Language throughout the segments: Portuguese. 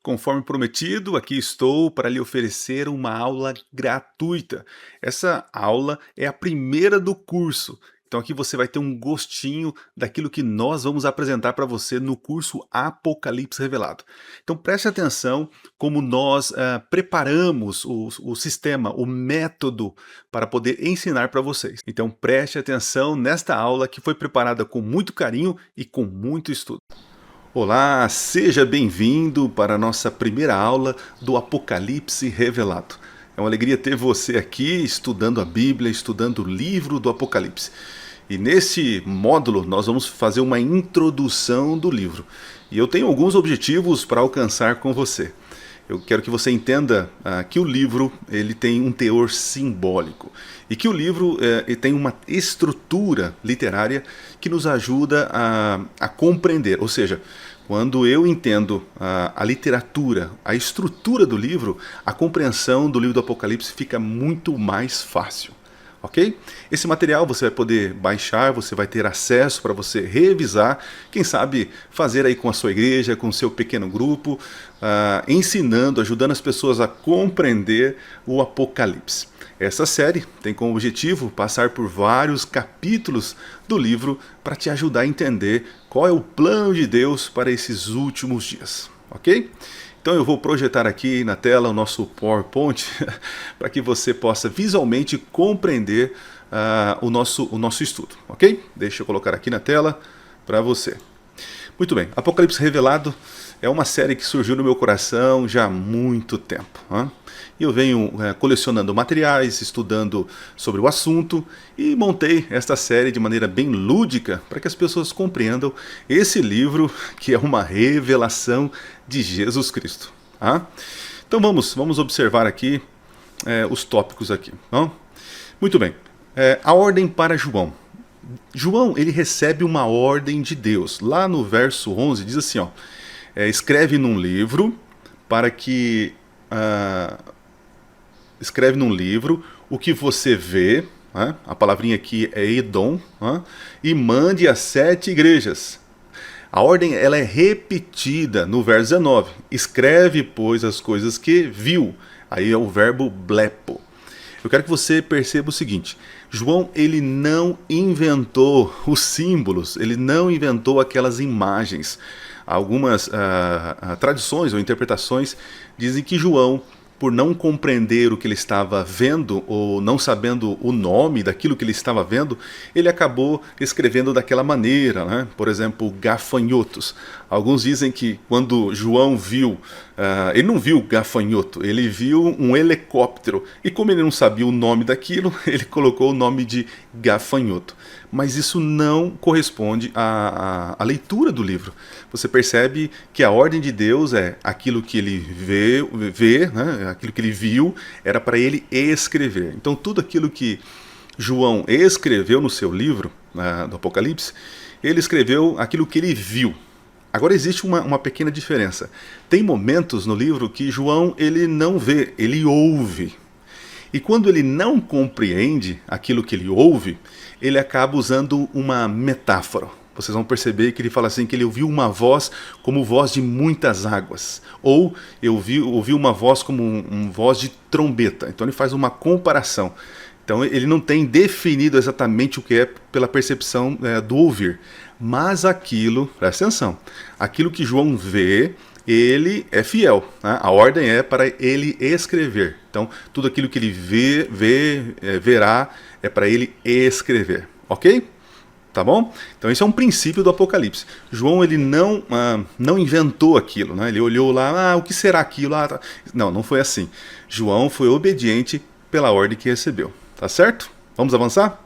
Conforme prometido, aqui estou para lhe oferecer uma aula gratuita. Essa aula é a primeira do curso. Então aqui você vai ter um gostinho daquilo que nós vamos apresentar para você no curso Apocalipse Revelado. Então preste atenção como nós preparamos o sistema, o método para poder ensinar para vocês. Então preste atenção nesta aula que foi preparada com muito carinho e com muito estudo. Olá, seja bem-vindo para a nossa primeira aula do Apocalipse Revelado. É uma alegria ter você aqui estudando a Bíblia, estudando o livro do Apocalipse. E nesse módulo nós vamos fazer uma introdução do livro. E eu tenho alguns objetivos para alcançar com você. Eu quero que você entenda que o livro ele tem um teor simbólico e que o livro tem uma estrutura literária que nos ajuda a compreender. Ou seja, quando eu entendo a literatura, a estrutura do livro, a compreensão do livro do Apocalipse fica muito mais fácil. Ok? Esse material você vai poder baixar, você vai ter acesso para você revisar, quem sabe fazer aí com a sua igreja, com o seu pequeno grupo, ensinando, ajudando as pessoas a compreender o Apocalipse. Essa série tem como objetivo passar por vários capítulos do livro para te ajudar a entender qual é o plano de Deus para esses últimos dias. Ok? Então eu vou projetar aqui na tela o nosso PowerPoint para que você possa visualmente compreender o nosso estudo, ok? Deixa eu colocar aqui na tela para você. Muito bem, Apocalipse Revelado é uma série que surgiu no meu coração já há muito tempo. E eu venho colecionando materiais, estudando sobre o assunto e montei esta série de maneira bem lúdica para que as pessoas compreendam esse livro que é uma revelação de Jesus Cristo. Então vamos observar aqui os tópicos aqui. Muito bem, a ordem para João. João ele recebe uma ordem de Deus. Lá no verso 11 diz assim, escreve num livro para que... escreve num livro o que você vê, a palavrinha aqui é Edom, e mande às 7 igrejas. A ordem ela é repetida no verso 19. Escreve, pois, as coisas que viu. Aí é o verbo blepo. Eu quero que você perceba o seguinte. João ele não inventou os símbolos, ele não inventou aquelas imagens. Algumas tradições ou interpretações dizem que João, por não compreender o que ele estava vendo, ou não sabendo o nome daquilo que ele estava vendo, ele acabou escrevendo daquela maneira, Por exemplo, gafanhotos. Alguns dizem que quando João viu, ele não viu gafanhoto, ele viu um helicóptero. E como ele não sabia o nome daquilo, ele colocou o nome de gafanhoto. Mas isso não corresponde à leitura do livro. Você percebe que a ordem de Deus é aquilo que ele vê, aquilo que ele viu, era para ele escrever. Então tudo aquilo que João escreveu no seu livro, do Apocalipse, ele escreveu aquilo que ele viu. Agora existe uma pequena diferença. Tem momentos no livro que João ele não vê, ele ouve. E quando ele não compreende aquilo que ele ouve, ele acaba usando uma metáfora. Vocês vão perceber que ele fala assim, que ele ouviu uma voz como voz de muitas águas. Ou eu ouvi uma voz como uma voz de trombeta. Então ele faz uma comparação. Então ele não tem definido exatamente o que é pela percepção do ouvir. Mas aquilo, presta atenção, aquilo que João vê, ele é fiel. A ordem é para ele escrever. Então tudo aquilo que ele verá é para ele escrever. Ok? Tá bom? Então esse é um princípio do Apocalipse. João ele não inventou aquilo, Ele olhou lá, o que será aquilo? Tá. Não foi assim. João foi obediente pela ordem que recebeu. Tá certo? Vamos avançar?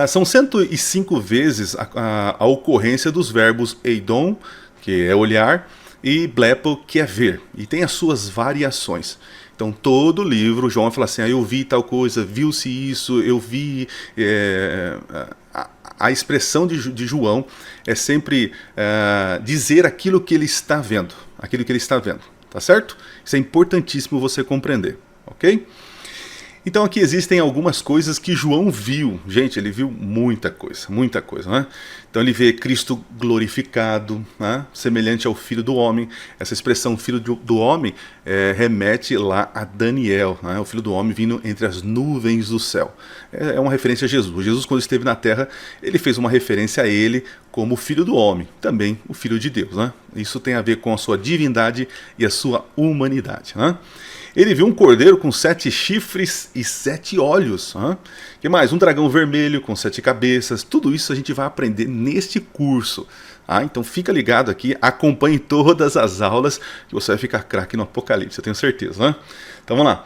São 105 vezes a ocorrência dos verbos eidom, que é olhar, e blepo, que é ver. E tem as suas variações. Então todo o livro, João fala assim, eu vi tal coisa, viu-se isso, eu vi... A expressão de João é sempre dizer aquilo que ele está vendo. Aquilo que ele está vendo. Tá certo? Isso é importantíssimo você compreender. Ok? Então aqui existem algumas coisas que João viu. Gente, ele viu muita coisa, né? Então ele vê Cristo glorificado, né? Semelhante ao Filho do Homem. Essa expressão Filho do Homem remete lá a Daniel, né? O Filho do Homem vindo entre as nuvens do céu. É uma referência a Jesus. Jesus, quando esteve na terra, ele fez uma referência a ele como Filho do Homem, também o Filho de Deus, né? Isso tem a ver com a sua divindade e a sua humanidade, né? Ele viu um cordeiro com 7 chifres e 7 olhos. Que mais? Um dragão vermelho com 7 cabeças. Tudo isso a gente vai aprender neste curso. Então fica ligado aqui, acompanhe todas as aulas que você vai ficar craque no Apocalipse, eu tenho certeza. Né? Então vamos lá.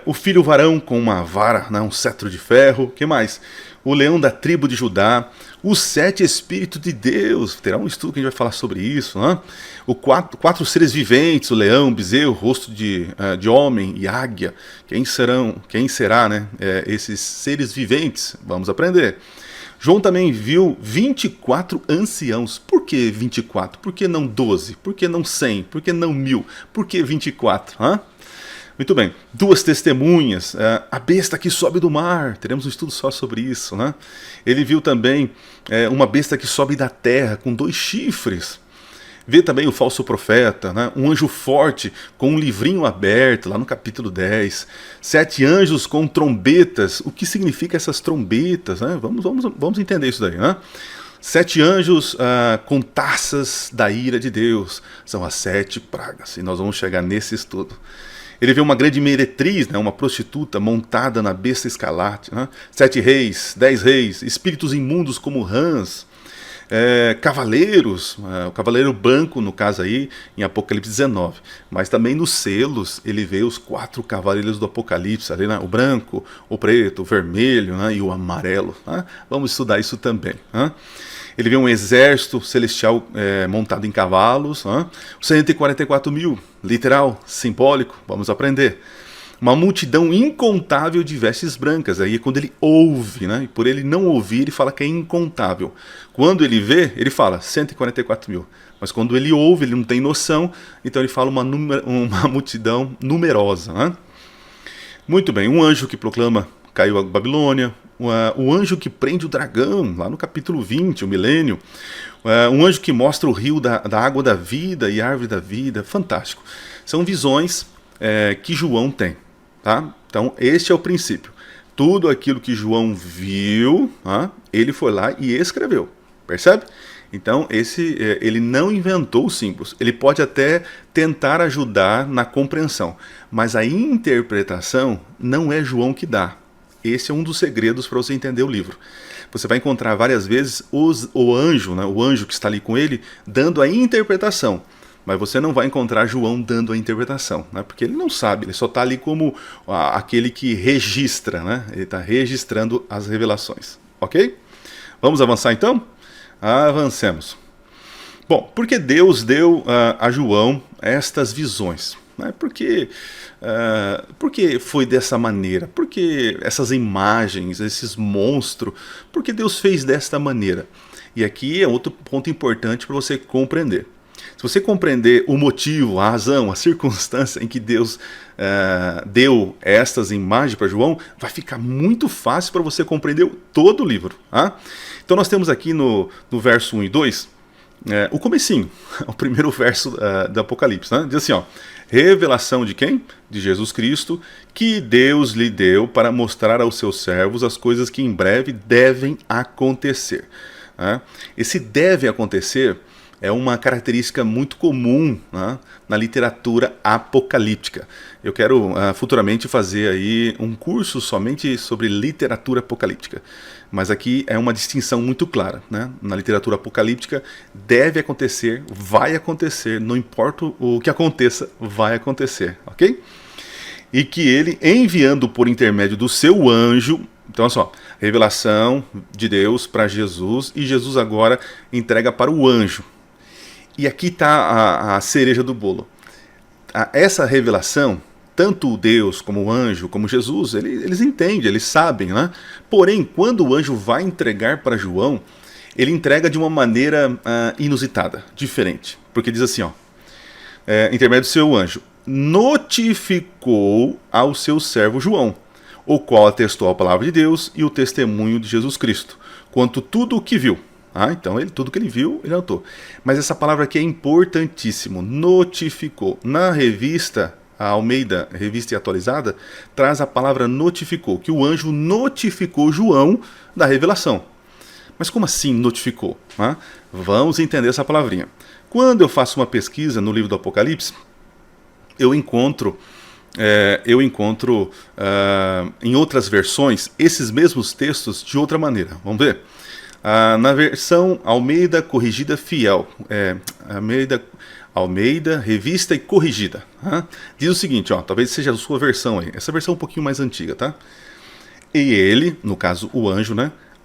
O filho varão com uma vara, né? Um cetro de ferro. Que mais? O leão da tribo de Judá. Os 7 Espíritos de Deus. Terá um estudo que a gente vai falar sobre isso. Né? Quatro seres viventes, o leão, bezerro, rosto de homem e águia. Quem será, né? Esses seres viventes? Vamos aprender. João também viu 24 anciãos. Por que 24? Por que não 12? Por que não 100? Por que não 1000? Por que 24? Muito bem. 2 testemunhas. A besta que sobe do mar. Teremos um estudo só sobre isso. Né? Ele viu também uma besta que sobe da terra com 2 chifres. Vê também o falso profeta, né? Um anjo forte com um livrinho aberto, lá no capítulo 10. 7 anjos com trombetas. O que significa essas trombetas? Né? Vamos entender isso daí. Né? 7 anjos com taças da ira de Deus. São as 7 pragas. E nós vamos chegar nesse estudo. Ele vê uma grande meretriz, né? Uma prostituta montada na besta escarlate. Né? 7 reis, 10 reis, espíritos imundos como rãs. Cavaleiros, o cavaleiro branco no caso aí em Apocalipse 19, mas também nos selos ele vê os 4 cavaleiros do Apocalipse ali, né? O branco, o preto, o vermelho, né? E o amarelo, né? Vamos estudar isso também, né? Ele vê um exército celestial montado em cavalos, né? 144 mil, literal, simbólico, vamos aprender. Uma multidão incontável de vestes brancas. Aí é quando ele ouve, né? E por ele não ouvir, ele fala que é incontável. Quando ele vê, ele fala 144 mil. Mas quando ele ouve, ele não tem noção, então ele fala uma multidão numerosa. Né? Muito bem, um anjo que proclama caiu a Babilônia, o anjo que prende o dragão, lá no capítulo 20, o milênio, um anjo que mostra o rio da água da vida e a árvore da vida. Fantástico. São visões que João tem. Tá? Então, este é o princípio. Tudo aquilo que João viu, ele foi lá e escreveu. Percebe? Então, ele não inventou os símbolos. Ele pode até tentar ajudar na compreensão. Mas a interpretação não é João que dá. Esse é um dos segredos para você entender o livro. Você vai encontrar várias vezes o anjo, né, o anjo que está ali com ele, dando a interpretação. Mas você não vai encontrar João dando a interpretação, né? Porque ele não sabe, ele só está ali como aquele que registra, né? Ele está registrando as revelações, ok? Vamos avançar então? Avancemos. Bom, por que Deus deu a João estas visões? Né? Por que foi dessa maneira? Por que essas imagens, esses monstros? Por que Deus fez desta maneira? E aqui é outro ponto importante para você compreender. Se você compreender o motivo, a razão, a circunstância em que Deus deu estas imagens para João, vai ficar muito fácil para você compreender todo o livro. Então nós temos aqui no verso 1 e 2, o comecinho, o primeiro verso do Apocalipse. Né? Diz assim, revelação de quem? De Jesus Cristo, que Deus lhe deu para mostrar aos seus servos as coisas que em breve devem acontecer. Esse deve acontecer é uma característica muito comum, né, na literatura apocalíptica. Eu quero futuramente fazer aí um curso somente sobre literatura apocalíptica. Mas aqui é uma distinção muito clara. Né? Na literatura apocalíptica deve acontecer, vai acontecer, não importa o que aconteça, vai acontecer. Ok? E que ele, enviando por intermédio do seu anjo, então olha só, revelação de Deus para Jesus, e Jesus agora entrega para o anjo. E aqui está a cereja do bolo. Essa revelação, tanto Deus como o anjo, como Jesus, eles entendem, eles sabem. Né? Porém, quando o anjo vai entregar para João, ele entrega de uma maneira inusitada, diferente. Porque diz assim, intermédio do seu anjo, notificou ao seu servo João. o qual atestou a palavra de Deus e o testemunho de Jesus Cristo, quanto tudo o que viu. Então, tudo que ele viu, ele anotou. Mas essa palavra aqui é importantíssimo, notificou. Na revista a Almeida, revista e atualizada, traz a palavra notificou, que o anjo notificou João da revelação. Mas como assim notificou? Vamos entender essa palavrinha. Quando eu faço uma pesquisa no livro do Apocalipse, eu encontro em outras versões esses mesmos textos de outra maneira. Vamos ver? Na versão Almeida Corrigida Fiel, Almeida Revista e Corrigida, diz o seguinte, talvez seja a sua versão aí, essa versão é um pouquinho mais antiga, tá? E ele, no caso o anjo,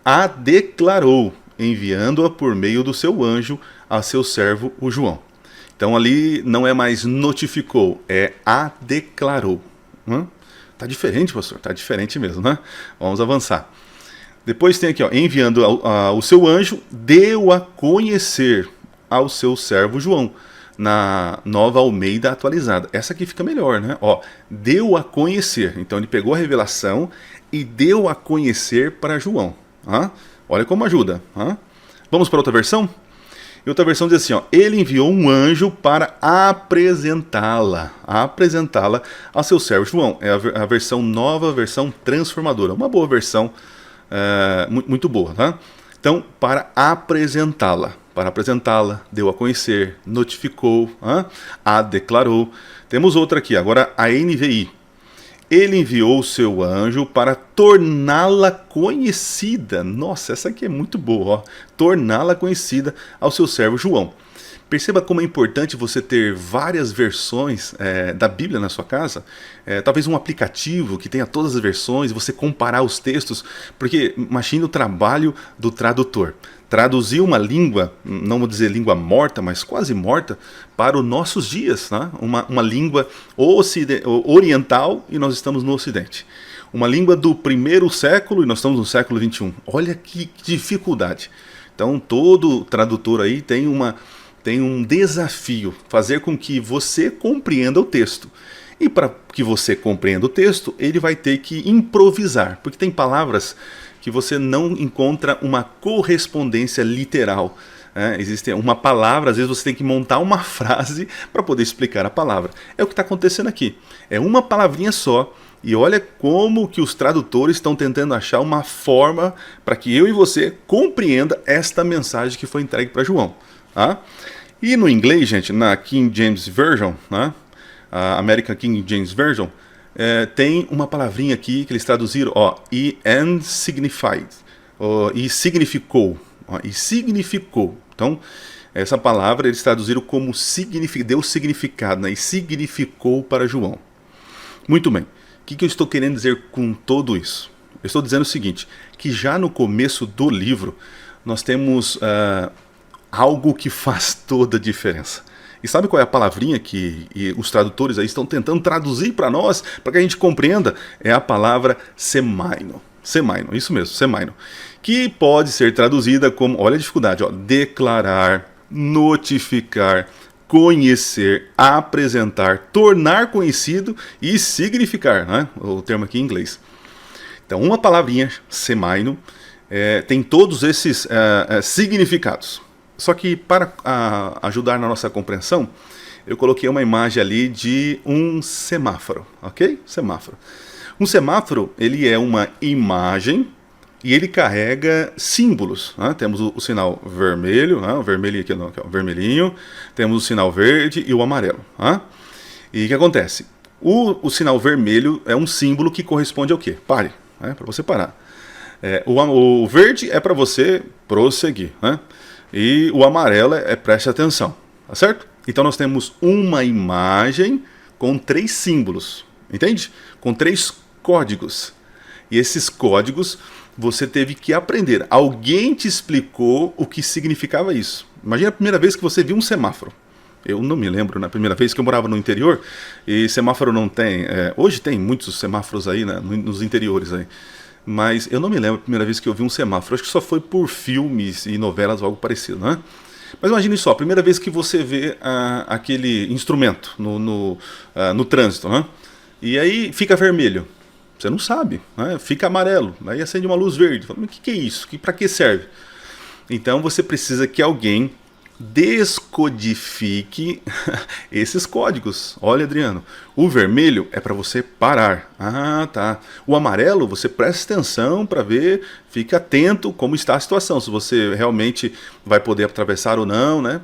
a declarou, enviando-a por meio do seu anjo a seu servo o João. Então ali não é mais notificou, é a declarou. Tá diferente, pastor, tá diferente mesmo, Vamos avançar. Depois tem aqui, enviando o seu anjo, deu a conhecer ao seu servo João, na Nova Almeida atualizada. Essa aqui fica melhor, deu a conhecer. Então ele pegou a revelação e deu a conhecer para João. Olha como ajuda. Vamos para outra versão? E outra versão diz assim, ele enviou um anjo para apresentá-la ao seu servo João. É a versão nova, versão transformadora. Uma boa versão, muito boa, Então, para apresentá-la, deu a conhecer, notificou, a declarou. Temos outra aqui, agora a NVI. Ele enviou o seu anjo para torná-la conhecida. Nossa, essa aqui é muito boa, torná-la conhecida ao seu servo João. Perceba como é importante você ter várias versões da Bíblia na sua casa. Talvez um aplicativo que tenha todas as versões, você comparar os textos, porque imagine o trabalho do tradutor. Traduzir uma língua, não vou dizer língua morta, mas quase morta, para os nossos dias. Uma língua oriental e nós estamos no Ocidente. Uma língua do primeiro século e nós estamos no século XXI. Olha que dificuldade. Então todo tradutor aí tem um desafio, fazer com que você compreenda o texto. E para que você compreenda o texto, ele vai ter que improvisar, porque tem palavras que você não encontra uma correspondência literal. Existe uma palavra, às vezes você tem que montar uma frase para poder explicar a palavra. É o que está acontecendo aqui. É uma palavrinha só, e olha como que os tradutores estão tentando achar uma forma para que eu e você compreenda esta mensagem que foi entregue para João. E no inglês, gente, na King James Version, a American King James Version, tem uma palavrinha aqui que eles traduziram, and signified, e significou, e significou. Então, essa palavra eles traduziram como deu significado, e significou para João. Muito bem, o que eu estou querendo dizer com tudo isso? Eu estou dizendo o seguinte, que já no começo do livro, nós temos algo que faz toda a diferença. E sabe qual é a palavrinha que os tradutores aí estão tentando traduzir para nós, para que a gente compreenda? É a palavra semaino. Semaino, isso mesmo, semaino. Que pode ser traduzida como, olha a dificuldade, declarar, notificar, conhecer, apresentar, tornar conhecido e significar, o termo aqui em inglês. Então, uma palavrinha, semaino, tem todos esses significados. Só que para ajudar na nossa compreensão, eu coloquei uma imagem ali de um semáforo, ok? Semáforo. Um semáforo, ele é uma imagem e ele carrega símbolos. Temos o sinal vermelho, o vermelhinho aqui, o vermelhinho, temos o sinal verde e o amarelo. E o que acontece? O sinal vermelho é um símbolo que corresponde ao quê? Pare, para você parar. O verde é para você prosseguir, e o amarelo preste atenção, tá certo? Então nós temos uma imagem com 3 símbolos, entende? Com 3 códigos. E esses códigos você teve que aprender. Alguém te explicou o que significava isso. Imagina a primeira vez que você viu um semáforo. Eu não me lembro, na primeira vez que eu morava no interior, e semáforo não tem... hoje tem muitos semáforos aí, nos interiores aí. Mas eu não me lembro a primeira vez que eu vi um semáforo. Acho que só foi por filmes e novelas ou algo parecido, Mas imagine só, a primeira vez que você vê aquele instrumento no trânsito, E aí fica vermelho. Você não sabe, né? Fica amarelo, aí acende uma luz verde. Fala, mas o que é isso? Para que serve? Então você precisa que alguém descodifique esses códigos. Olha, Adriano, o vermelho é para você parar. Ah, tá. O amarelo, você presta atenção para ver, fica atento como está a situação, se você realmente vai poder atravessar ou não, né?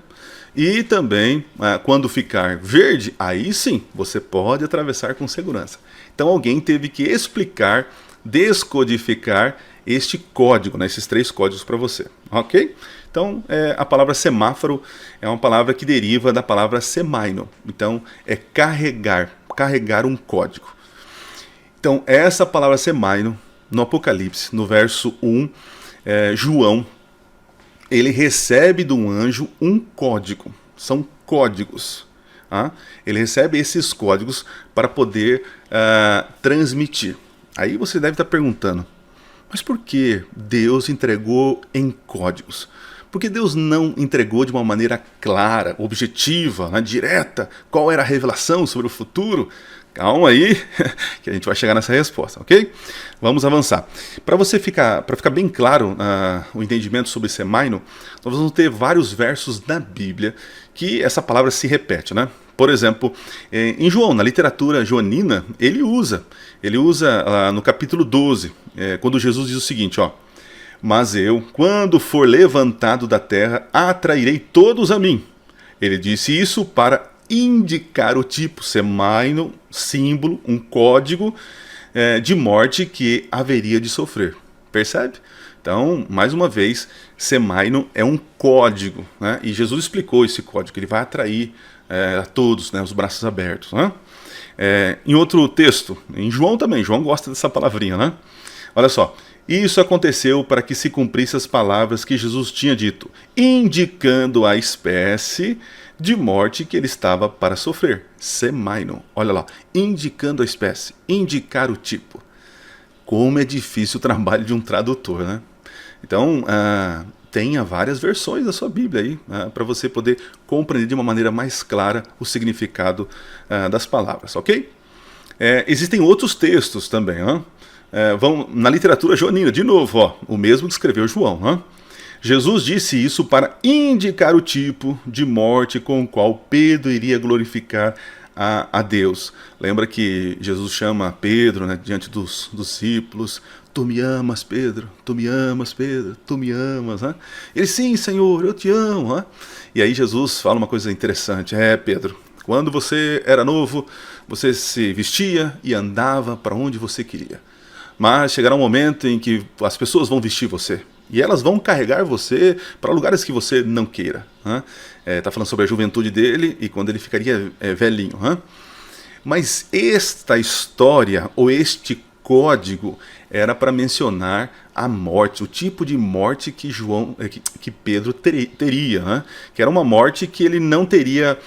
E também, quando ficar verde, aí sim, você pode atravessar com segurança. Então alguém teve que explicar, descodificar este código, né, esses 3 códigos para você, ok? Então, a palavra semáforo é uma palavra que deriva da palavra semaino. Então, é carregar um código. Então, essa palavra semaino, no Apocalipse, no verso 1, João, ele recebe de um anjo um código. São códigos. Tá? Ele recebe esses códigos para poder transmitir. Aí você deve estar perguntando, mas por que Deus entregou em códigos? Porque Deus não entregou de uma maneira clara, objetiva, né, direta, qual era a revelação sobre o futuro? Calma aí, que a gente vai chegar nessa resposta, ok? Vamos avançar. Para ficar bem claro o entendimento sobre semaino, nós vamos ter vários versos na Bíblia que essa palavra se repete, né? Por exemplo, em João, na literatura joanina, ele usa no capítulo 12, quando Jesus diz o seguinte, ó: mas eu, quando for levantado da terra, atrairei todos a mim. Ele disse isso para indicar o tipo, semaino, símbolo, um código de morte que haveria de sofrer. Percebe? Então, mais uma vez, semaino é um código, né? E Jesus explicou esse código, ele vai atrair a todos, né, os braços abertos. Né? Em outro texto, em João também, João gosta dessa palavrinha, né? Olha só. Isso aconteceu para que se cumprisse as palavras que Jesus tinha dito, indicando a espécie de morte que ele estava para sofrer. Semaino. Olha lá, indicando a espécie, indicar o tipo. Como é difícil o trabalho de um tradutor, né? Então, tenha várias versões da sua Bíblia aí, para você poder compreender de uma maneira mais clara o significado das palavras, ok? Existem outros textos também, né? Na literatura joanina, de novo, ó, o mesmo que escreveu João. Né? Jesus disse isso para indicar o tipo de morte com o qual Pedro iria glorificar a Deus. Lembra que Jesus chama Pedro, né, diante dos discípulos: tu me amas, Pedro, tu me amas, Pedro, tu me amas. Né? Ele: sim, Senhor, eu te amo. Né? E aí Jesus fala uma coisa interessante: Pedro, quando você era novo, você se vestia e andava para onde você queria. Mas chegará um momento em que as pessoas vão vestir você. E elas vão carregar você para lugares que você não queira. Está falando sobre a juventude dele e quando ele ficaria velhinho. Mas esta história, ou este código, era para mencionar a morte, o tipo de morte que Pedro teria. Que era uma morte que ele não teria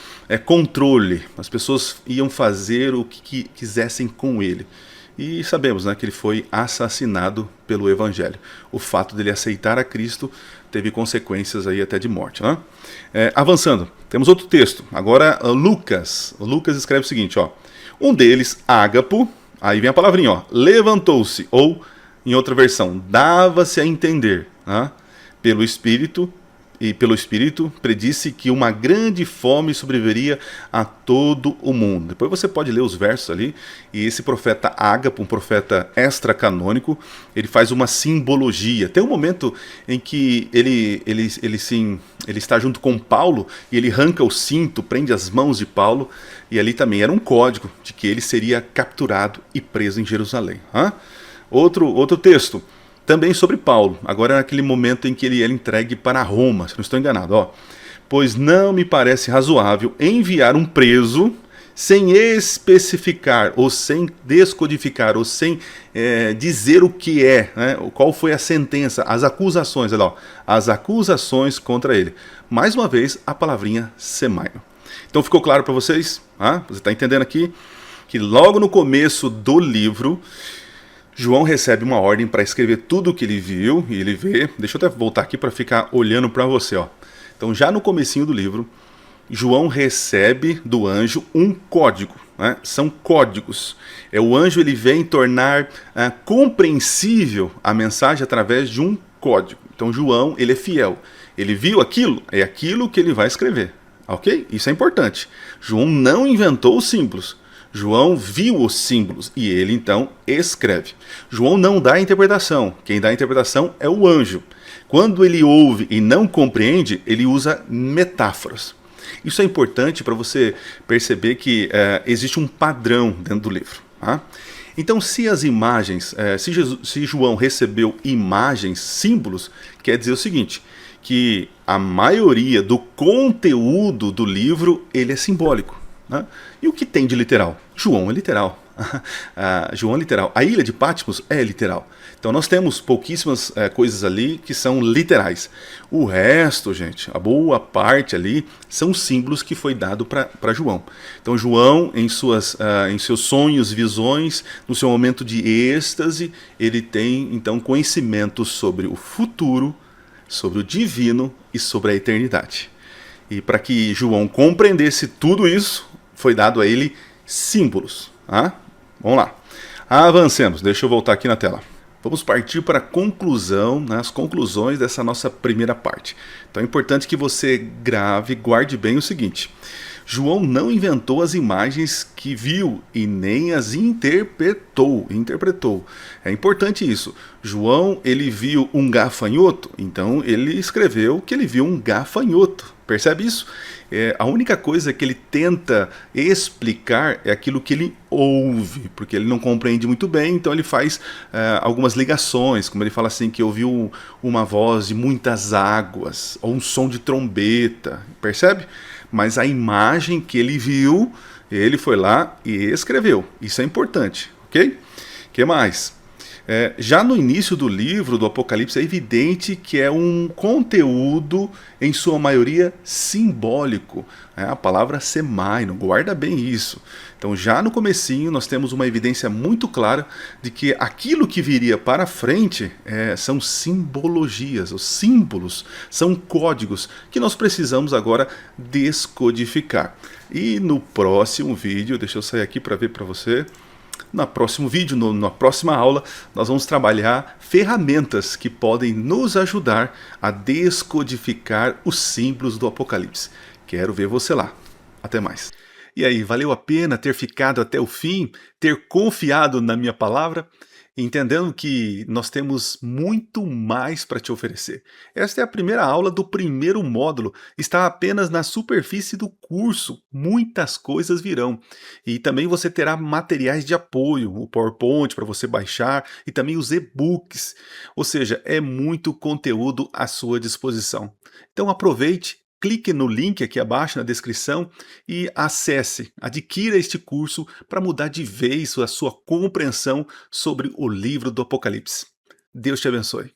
controle. As pessoas iam fazer o que quisessem com ele. E sabemos, né, que ele foi assassinado pelo Evangelho. O fato dele aceitar a Cristo teve consequências aí até de morte. Né? Avançando, temos outro texto. Agora Lucas. Lucas escreve o seguinte, ó: um deles, Ágapo, aí vem a palavrinha, ó, levantou-se, ou em outra versão, dava-se a entender, né, pelo Espírito predisse que uma grande fome sobreviveria a todo o mundo. Depois você pode ler os versos ali, e esse profeta Ágapo, um profeta extracanônico, ele faz uma simbologia. Tem um momento em que ele está junto com Paulo, e ele arranca o cinto, prende as mãos de Paulo, e ali também era um código de que ele seria capturado e preso em Jerusalém. Outro texto, também sobre Paulo, agora é naquele momento em que ele é entregue para Roma, se não estou enganado, ó. Pois não me parece razoável enviar um preso sem especificar, ou sem descodificar, ou sem dizer o que né, qual foi a sentença, as acusações, olha lá, as acusações contra ele. Mais uma vez, a palavrinha semaino. Então ficou claro para vocês? Você está entendendo aqui que logo no começo do livro, João recebe uma ordem para escrever tudo o que ele viu e ele vê. Deixa eu até voltar aqui para ficar olhando para você. Ó. Então, já no comecinho do livro, João recebe do anjo um código, né? São códigos. O anjo ele vem tornar compreensível a mensagem através de um código. Então João ele é fiel. Ele viu aquilo, é aquilo que ele vai escrever. Ok? Isso é importante. João não inventou os símbolos. João viu os símbolos e ele então escreve. João não dá a interpretação. Quem dá a interpretação é o anjo. Quando ele ouve e não compreende, ele usa metáforas. Isso é importante para você perceber que existe um padrão dentro do livro. Tá? Então, se as imagens, se João recebeu imagens, símbolos, quer dizer o seguinte, que a maioria do conteúdo do livro ele é simbólico. Né? E o que tem de literal? João é literal. João é literal. A ilha de Patmos é literal. Então nós temos pouquíssimas coisas ali que são literais. O resto, gente, a boa parte ali, são símbolos que foi dado para João. Então João, em seus sonhos, visões, no seu momento de êxtase, ele tem então conhecimento sobre o futuro, sobre o divino e sobre a eternidade. E para que João compreendesse tudo isso, foi dado a ele símbolos. Vamos lá. Avancemos. Deixa eu voltar aqui na tela. Vamos partir para a conclusão, né, as conclusões dessa nossa primeira parte. Então é importante que você grave, guarde bem o seguinte. João não inventou as imagens que viu e nem as interpretou. É importante isso. João, ele viu um gafanhoto, então ele escreveu que ele viu um gafanhoto. Percebe isso? A única coisa que ele tenta explicar é aquilo que ele ouve, porque ele não compreende muito bem, então ele faz algumas ligações, como ele fala assim, que ouviu uma voz de muitas águas, ou um som de trombeta, percebe? Mas a imagem que ele viu, ele foi lá e escreveu. Isso é importante, ok? O que mais? Já no início do livro do Apocalipse é evidente que é um conteúdo, em sua maioria, simbólico. A palavra semai, guarda bem isso. Então já no comecinho nós temos uma evidência muito clara de que aquilo que viria para frente são simbologias, os símbolos, são códigos que nós precisamos agora descodificar. E no próximo vídeo, deixa eu sair aqui para ver para você. No próximo vídeo, na próxima aula, nós vamos trabalhar ferramentas que podem nos ajudar a descodificar os símbolos do Apocalipse. Quero ver você lá. Até mais. E aí, valeu a pena ter ficado até o fim, ter confiado na minha palavra? Entendendo que nós temos muito mais para te oferecer. Esta é a primeira aula do primeiro módulo, está apenas na superfície do curso, muitas coisas virão. E também você terá materiais de apoio, o PowerPoint para você baixar e também os e-books. Ou seja, é muito conteúdo à sua disposição. Então aproveite. Clique no link aqui abaixo na descrição e acesse, adquira este curso para mudar de vez a sua compreensão sobre o livro do Apocalipse. Deus te abençoe.